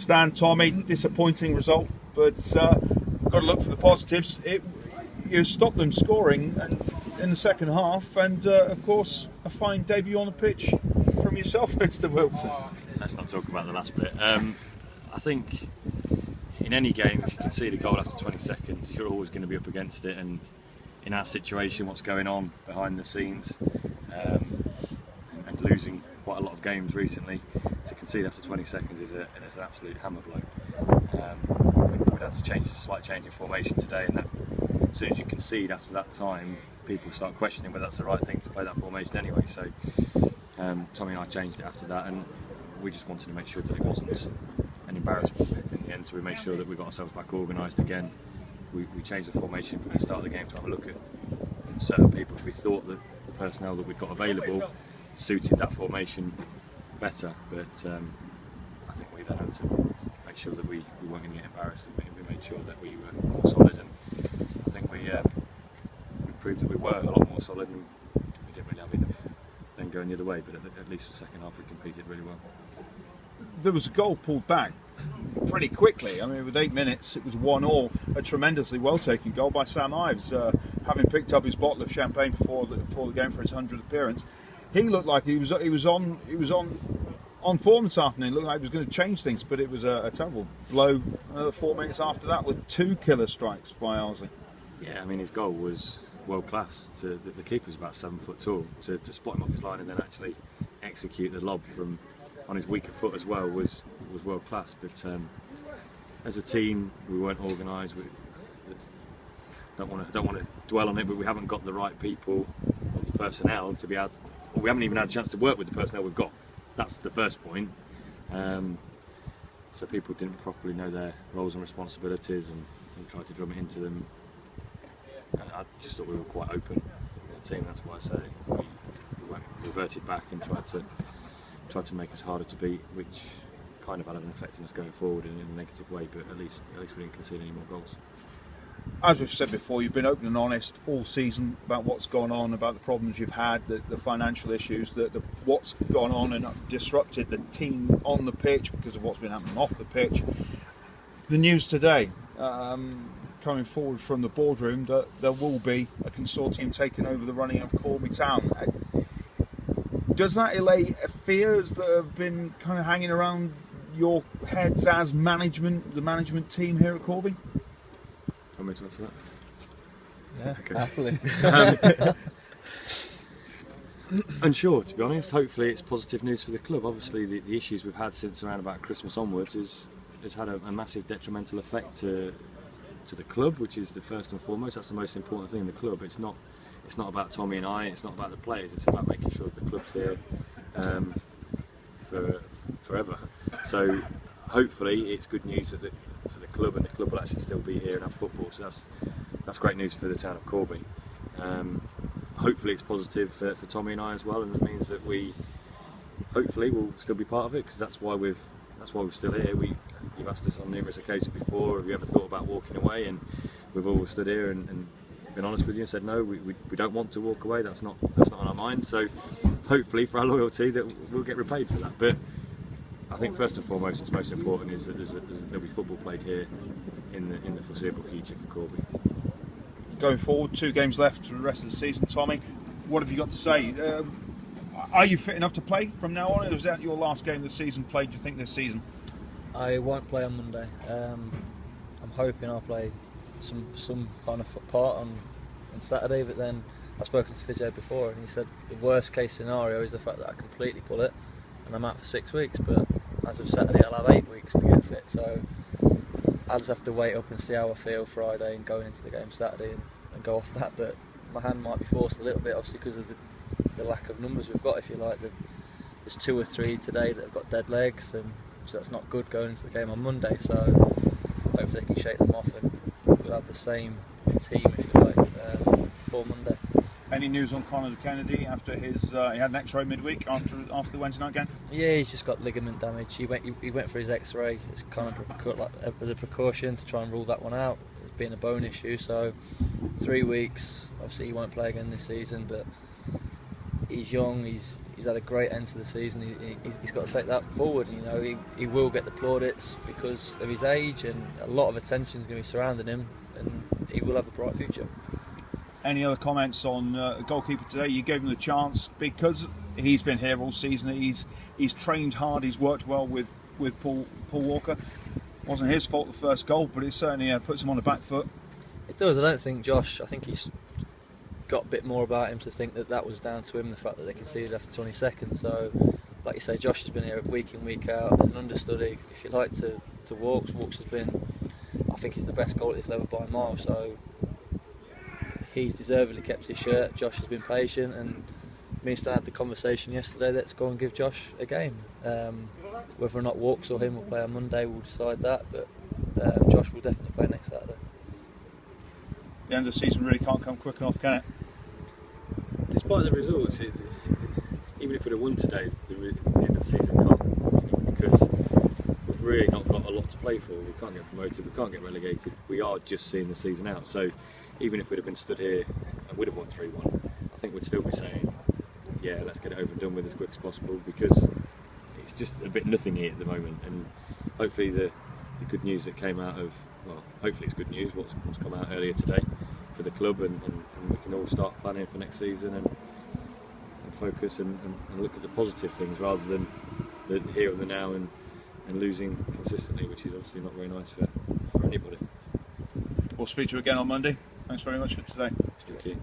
understand, Tommy, disappointing result, but got to look for the positives. You stopped them scoring in the second half, and of course a fine debut on the pitch from yourself, Mr. Wilson. Let's not talk about the last bit. I think in any game, if you concede a goal after 20 seconds, you're always going to be up against it, and in our situation, what's going on behind the scenes, and losing quite a lot of games recently, to concede after 20 seconds is an absolute hammer blow. We'd have to slight change in formation today, and that, as soon as you concede after that time, people start questioning whether that's the right thing to play that formation anyway. So Tommy and I changed it after that, and we just wanted to make sure that it wasn't an embarrassment in the end, so we made sure that we got ourselves back organised again. We changed the formation from the start of the game to have a look at certain people, which we thought that the personnel that we'd got available suited that formation better, but I think we then had to make sure that we weren't going to get embarrassed, and we made sure that we were more solid, and I think we proved that we were a lot more solid, and we didn't really have enough then going the other way, but at least for the second half we competed really well. There was a goal pulled back pretty quickly. I mean, with 8 minutes it was 1-1, a tremendously well taken goal by Sam Ives, having picked up his bottle of champagne before the game for his 100th appearance. He looked like he was on form this afternoon. It looked like he was going to change things, but it was a terrible blow. Another 4 minutes after that with 2 killer strikes by Arlesey. Yeah, I mean, his goal was world class. The keeper's about 7 foot tall. To spot him off his line and then actually execute the lob from on his weaker foot as well was world class. But as a team, we weren't organised. We don't want to dwell on it, but we haven't got the right people, the personnel to be able. We haven't even had a chance to work with the personnel we've got. That's the first point. So people didn't properly know their roles and responsibilities, and tried to drum it into them. And I just thought we were quite open as a team. That's why I say we reverted back and tried to make us harder to beat, which kind of had an effect on us going forward in a negative way. But at least we didn't concede any more goals. As we've said before, you've been open and honest all season about what's gone on, about the problems you've had, the financial issues, what's gone on and disrupted the team on the pitch because of what's been happening off the pitch. The news today, coming forward from the boardroom, that there will be a consortium taking over the running of Corby Town. Does that allay fears that have been kind of hanging around your heads as management, the management team here at Corby? Want me to answer that? Yeah, happily. Unsure, to be honest. Hopefully it's positive news for the club. Obviously the issues we've had since around about Christmas onwards has had a massive detrimental effect to the club, which is the first and foremost. That's the most important thing in the club. It's not about Tommy and I, it's not about the players, it's about making sure the club's here for forever. So hopefully it's good news for the club, and the club will actually still be here and have football, so that's great news for the town of Corby. Hopefully it's positive for Tommy and I as well, and it means that we hopefully will still be part of it, because that's why we're still here. You've asked us on numerous occasions before, have you ever thought about walking away, and we've always stood here and been honest with you and said no, we don't want to walk away. That's not on our mind. So hopefully for our loyalty that we'll get repaid for that. But I think first and foremost, it's most important is that there'll be football played here in the foreseeable future for Corby. Going forward, 2 games left for the rest of the season. Tommy, what have you got to say? Are you fit enough to play from now on? Or is that your last game of the season played, do you think, this season? I won't play on Monday. I'm hoping I'll play some kind of part on Saturday, but then I've spoken to physio before and he said the worst case scenario is the fact that I completely pull it and I'm out for 6 weeks, but as of Saturday I'll have 8 weeks to get fit, so I'll just have to wait up and see how I feel Friday and going into the game Saturday and go off that. But my hand might be forced a little bit, obviously, because of the lack of numbers we've got. If you like, there's 2 or 3 today that have got dead legs, and so that's not good going into the game on Monday. So hopefully they can shake them off and we'll have the same team, if you like, for Monday. Any news on Conor Kennedy after his he had an X-ray midweek after the Wednesday night game? Yeah, he's just got ligament damage. He went for his X-ray. It's kind of as a precaution to try and rule that one out. It's been a bone issue, so 3 weeks. Obviously, he won't play again this season, but he's young. He's he's had a great end to the season. He's got to take that forward. You know, he will get the plaudits because of his age, and a lot of attention is going to be surrounding him, and he will have a bright future. Any other comments on goalkeeper today? You gave him the chance because he's been here all season. He's trained hard. He's worked well with Paul Walker. Wasn't his fault the first goal, but it certainly puts him on the back foot. It does. I don't think Josh. I think he's got a bit more about him to think that was down to him. The fact that they conceded after 20 seconds. So, like you say, Josh has been here week in, week out as an understudy. If you like to Walks has been. I think he's the best goal at this level by a mile. So. He's deservedly kept his shirt. Josh has been patient, and me and Stan had the conversation yesterday. Let's go and give Josh a game. Whether or not Walks or him will play on Monday, we'll decide that. But Josh will definitely play next Saturday. The end of the season really can't come quick enough, can it? Despite the results, even if we'd have won today, the end of the season can't, because we've really not got a lot to play for. We can't get promoted, we can't get relegated. We are just seeing the season out. So even if we'd have been stood here and would have won 3-1, I think we'd still be saying, yeah, let's get it over and done with as quick as possible, because it's just a bit nothing here at the moment. And hopefully the good news that came out of, well, hopefully it's good news, what's come out earlier today for the club, and we can all start planning for next season and focus and look at the positive things rather than the here and the now and losing consistently, which is obviously not very nice for anybody. We'll speak to you again on Monday. Thanks very much for today. Thank you.